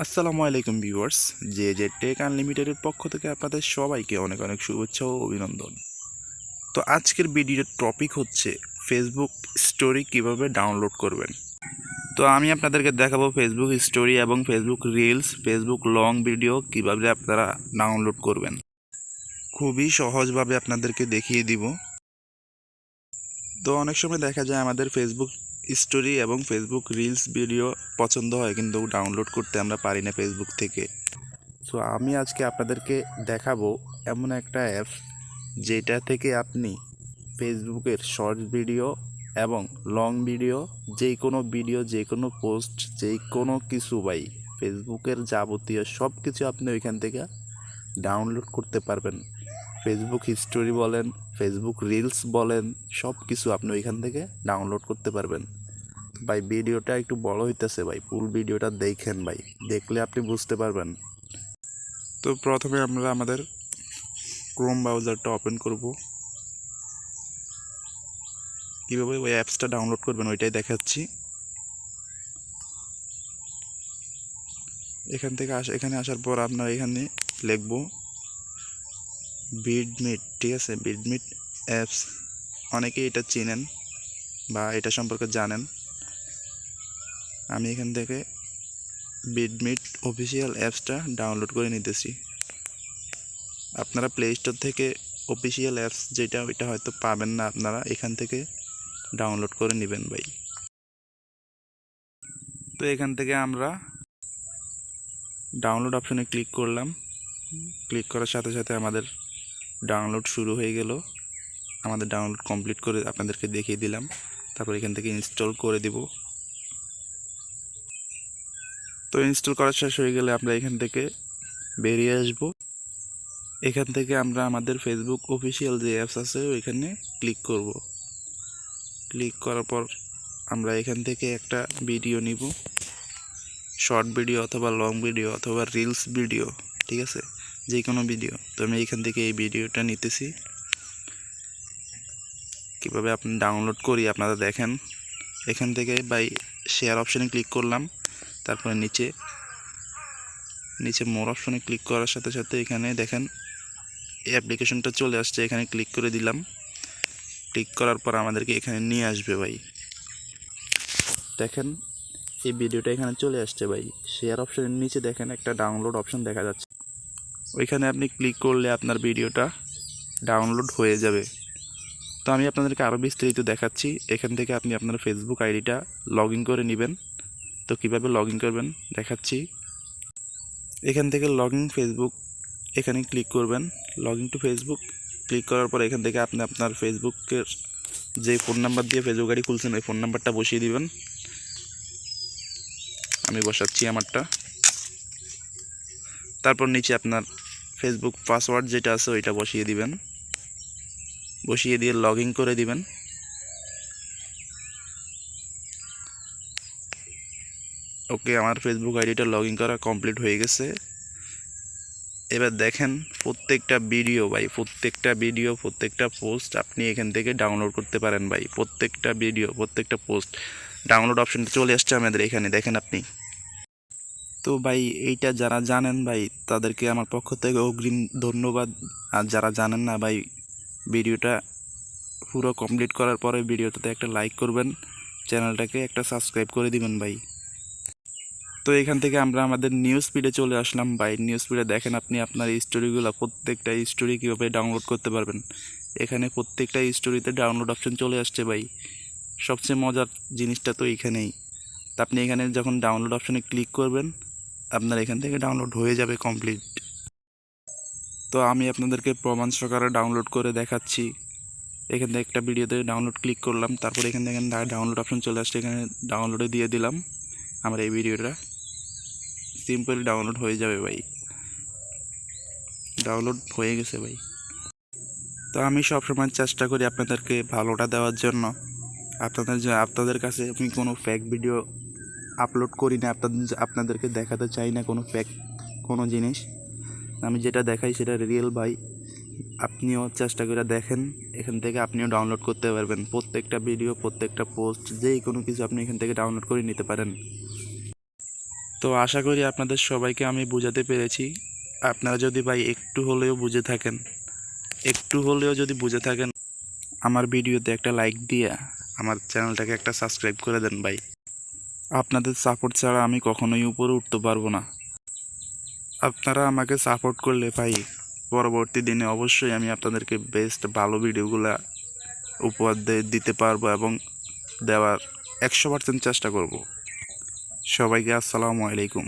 আসসালামু আলাইকুম ভিউয়ার্স, যে টেক আনলিমিটেডের পক্ষ থেকে আপনাদের সবাইকে অনেক অনেক শুভেচ্ছা ও অভিনন্দন। তো আজকের ভিডিওর টপিক হচ্ছে ফেসবুক স্টোরি কিভাবে ডাউনলোড করবেন। তো আমি আপনাদেরকে দেখাবো ফেসবুক স্টোরি এবং Facebook reels, Facebook long video কিভাবে আপনারা ডাউনলোড করবেন। খুবই সহজভাবে আপনাদেরকে দেখিয়ে দিব। তো অনেক সময় দেখা যায় আমাদের ফেসবুক স্টোরি এবং ফেসবুক রিলস ভিডিও পছন্দ হয়, কিন্তু ডাউনলোড করতে আমরা পারি না ফেসবুক থেকে। সো আমি আজকে আপনাদেরকে দেখাবো এমন একটা অ্যাপস যেটা থেকে আপনি ফেসবুকের শর্টস ভিডিও এবং লং ভিডিও, যে কোনো পোস্ট, যে কোনো কিছু ফেসবুকের যাবতীয় সব কিছু আপনি ওইখান থেকে ডাউনলোড করতে পারবেন। ফেসবুক হিস্টোরি বলেন, ফেসবুক রিলস বলেন, সব কিছু আপনি ওইখান থেকে ডাউনলোড করতে পারবেন। ভিডিওটা একটু বড় হইতেছে ফুল ভিডিওটা দেখেন দেখলে আপনি বুঝতে পারবেন। তো প্রথমে আমরা আমাদের ক্রোম ব্রাউজারটা ওপেন করব। কীভাবে ওই অ্যাপসটা ডাউনলোড করবেন ওইটাই দেখাচ্ছি। এখানে আসার পর আপনারা এখানে লিখব বিডমিট, ঠিক আছে? বিডমিট অ্যাপস, অনেকেই এটা চেনেন বা এটা সম্পর্কে জানেন। আমি এখান থেকে বিডমিট অফিসিয়াল অ্যাপসটা ডাউনলোড করে নিতেছি। আপনারা প্লে স্টোর থেকে অফিসিয়াল অ্যাপস যেটা ওইটা হয়তো পাবেন না, আপনারা এখান থেকে ডাউনলোড করে নেবেন তো এখান থেকে আমরা ডাউনলোড অপশনে ক্লিক করলাম। ক্লিক করার সাথে সাথে আমাদের ডাউনলোড শুরু হয়ে গেল। আমাদের ডাউনলোড কমপ্লিট করে আপনাদেরকে দেখিয়ে দিলাম। তারপর এখান থেকে ইনস্টল করে দিব। তো ইনস্টল করা শেষ হয়ে গেলে আমরা এখান থেকে বেরিয়ে আসব। এখান থেকে আমরা আমাদের ফেসবুক অফিসিয়াল যে অ্যাপস আছে ওইখানে ক্লিক করব। ক্লিক করার পর আমরা এখান থেকে একটা ভিডিও নিব, শর্ট ভিডিও অথবা লং ভিডিও অথবা রিলস ভিডিও, ঠিক আছে? যে কোনো ভিডিও। তো আমি এখান থেকে এই ভিডিওটা নিতেছি। কীভাবে আপনি ডাউনলোড করি আপনারা দেখেন। এখান থেকে শেয়ার অপশানে ক্লিক করলাম। তারপরে নিচে মোর অপশানে ক্লিক করার সাথে সাথে এখানে দেখেন এই অ্যাপ্লিকেশনটা চলে আসছে। এখানে ক্লিক করে দিলাম। ক্লিক করার পর আমাদেরকে এখানে নিয়ে আসবে দেখেন এই ভিডিওটা এখানে চলে আসছে শেয়ার অপশানের নিচে দেখেন একটা ডাউনলোড অপশান দেখা যাচ্ছে। ওইখানে আপনি ক্লিক করলে আপনার ভিডিওটা ডাউনলোড হয়ে যাবে। তো আমি আপনাদেরকে আরও বিস্তারিত দেখাচ্ছি। এখান থেকে আপনি আপনার ফেসবুক আইডিটা লগ ইন করে নেবেন। তো কীভাবে লগ ইন করবেন দেখাচ্ছি। এখান থেকে লগ ইন ফেসবুক এখানে ক্লিক করবেন। Log in to Facebook click করার পর এখান থেকে আপনি আপনার ফেসবুকের যে ফোন নাম্বার দিয়ে ফেসবুক আইডি খুলছেন ওই ফোন নাম্বারটা বসিয়ে দিবেন। আমি বসাচ্ছি আমারটা। তারপর নিচে আপনার ফেসবুক পাসওয়ার্ড যেটা আছে ওইটা বসিয়ে দিবেন। বসিয়ে দিয়ে লগ ইন করে দিবেন। ওকে, আমার ফেসবুক আইডিটা লগ ইন করা কমপ্লিট হয়ে গেছে। এবার দেখেন প্রত্যেকটা ভিডিও প্রত্যেকটা পোস্ট আপনি এখান থেকে ডাউনলোড করতে পারেন প্রত্যেকটা ভিডিও, প্রত্যেকটা পোস্ট ডাউনলোড অপশনটা চলে আসছে আমাদের এখানে দেখেন আপনি। তো এইটা যারা জানেন তাদেরকে আমার পক্ষ থেকে অগ্রিম ধন্যবাদ। আর যারা জানেন না ভিডিওটা পুরো কমপ্লিট করার পরে ভিডিওটাতে একটা লাইক করবেন, চ্যানেলটাকে একটা সাবস্ক্রাইব করে দিবেন তো এখান থেকে আমরা আমাদের নিউজ ফিডে চলে আসলাম নিউজ ফিডে দেখেন আপনি আপনার স্টোরিগুলো, প্রত্যেকটা স্টোরি কীভাবে ডাউনলোড করতে পারবেন। এখানে প্রত্যেকটা স্টোরিতে ডাউনলোড অপশন চলে আসছে সবচেয়ে মজার জিনিসটা তো এইখানেই। তা আপনি এখানে যখন ডাউনলোড অপশনে ক্লিক করবেন আপনার এখান থেকে ডাউনলোড হয়ে যাবে কমপ্লিট। তো আমি আপনাদেরকে প্রমাণ সহকারে ডাউনলোড করে দেখাচ্ছি। এখান থেকে একটা ভিডিওতে ডাউনলোড ক্লিক করলাম, তারপর এখান থেকে ডাউনলোড অপশন চলে আসছে, এখানে ডাউনলোডে দিয়ে দিলাম। আমার এই ভিডিওটা সিম্পল ডাউনলোড হয়ে যাবে ডাউনলোড হয়ে গেছে তো আমি সবসময় চেষ্টা করি আপনাদেরকে ভালোটা দেওয়ার জন্য। আপনাদের কাছে আমি কোনো ফেক ভিডিও আপলোড করি না, আপনাদেরকে দেখাতে চাই না কোনো ফেক কোনো জিনিস। আমি যেটা দেখাই সেটা রিয়েল আপনিও চেষ্টা করে দেখেন। এখান থেকে আপনিও ডাউনলোড করতে পারবেন প্রত্যেকটা ভিডিও, প্রত্যেকটা পোস্ট, যেই কোনো কিছু আপনি এখান থেকে ডাউনলোড করে নিতে পারেন। তো আশা করি আপনাদের সবাইকে আমি বোঝাতে পেরেছি। আপনারা যদি ভাই একটু হলেও বুঝে থাকেন আমার ভিডিওতে একটা লাইক দিয়ে আমার চ্যানেলটাকে একটা সাবস্ক্রাইব করে দেন ভাই। আপনাদের সাপোর্ট ছাড়া আমি কখনোই উপরে উঠতে পারবো না। আপনারা আমাকে সাপোর্ট করলে ভাই পরবর্তী দিনে অবশ্যই আমি আপনাদেরকে বেস্ট ভালো ভিডিওগুলো উপহার দিতে পারবো এবং দেওয়ার 100% চেষ্টা করব। সবাইকে আসসালামু আলাইকুম।